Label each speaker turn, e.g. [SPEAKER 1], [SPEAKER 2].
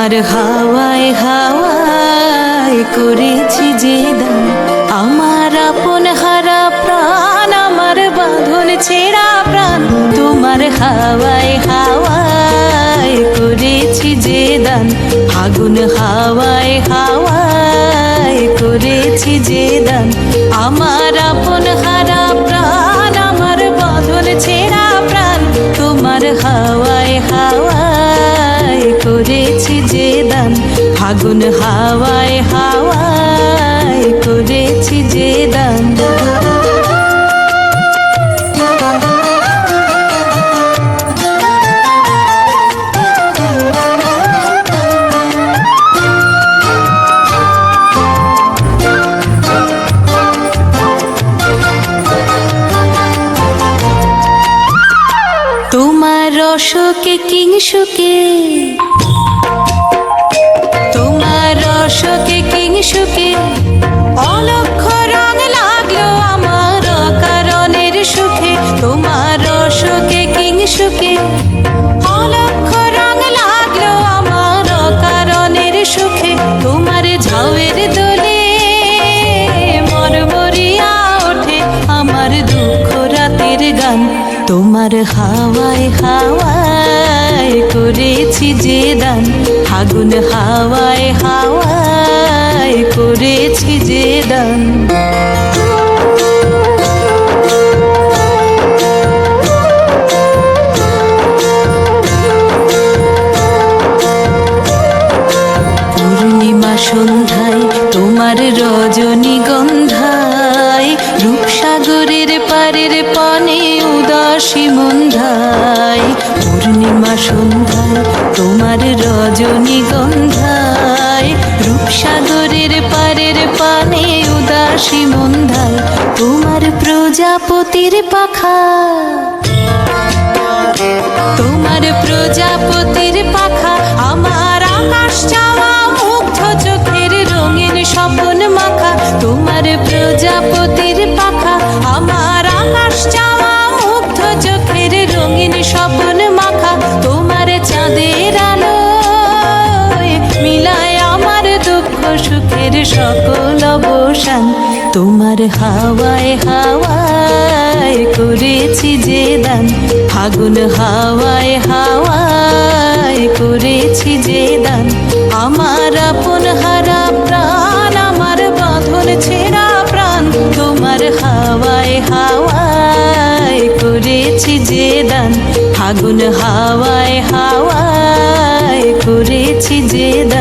[SPEAKER 1] তোমার হাওয়ায় হাওয়ায় করেছি যে দান, আমার আপন হারা প্রাণ, আমার বাঁধন ছেঁড়া প্রাণ। তোমার হাওয়ায় হাওয়ায় করেছি যে দান, ফাগুন হাওয়ায় হাওয়ায় করেছি যে দান, আমার আপন হারা প্রাণ, আমার বাঁধন ছেঁড়া প্রাণ। তোমার হাওয়ায় হাওয়ায় করেছি যে দান, ফাগুন হাওয়ায় হাওয়ায় করেছি যে দান। তোমার রসকে কিংসুকে, তোমার রসকে কিংসুকে অলক্ষ রং লাগলো আমার কারণের সুখে। তোমার রসকে কিংসুকে অলক্ষ রং লাগলো আমার কারণের সুখে। তোমার ঝাউয়ের দোলে মরমরিয়া ওঠে আমার দুঃখ রাতের গান। তোমার হাওয়ায় হাওয়ায় করেছি যে দান, ফাগুন হাওয়ায় হাওয়ায় করেছি যে দান। পূর্ণিমা সন্ধ্যায় তোমার রজনীগন্ধায়, রূপসাগরের পারের পানে উদাসী মন্ধায়। পূর্ণিমা সন্ধ্যায় তোমার রজনীগন্ধায়, রূপসাগরের পারের পানে উদাসী মন্ধায়। তোমার প্রজাপতির পাখা, তোমার প্রজাপতির পাখা আমার আকাশ চাওয়া মুগ্ধ চোখের রঙিন স্বপ্ন মাখা। তোমার প্রজাপতির পাখা আমার আকাশ চাওয়া মুগ্ধ চোখের রঙিন স্বপ্ন মাখা। তোমার চাঁদের আলোয় মিলায় আমার দুঃখ সুখের সকল অবসান। তোমার হাওয়ায় হাওয়ায় করেছি যে দান, ফাগুন হাওয়ায় হাওয়ায় করেছি যে দান, আমার আপন হারা প্রাণ, আমার বাঁধন ছেঁড়া প্রাণ। তোমার হাওয়ায় হাওয়ায় করেছি যে দান, ফাগুন হাওয়ায় হাওয়ায় করেছি যে দান।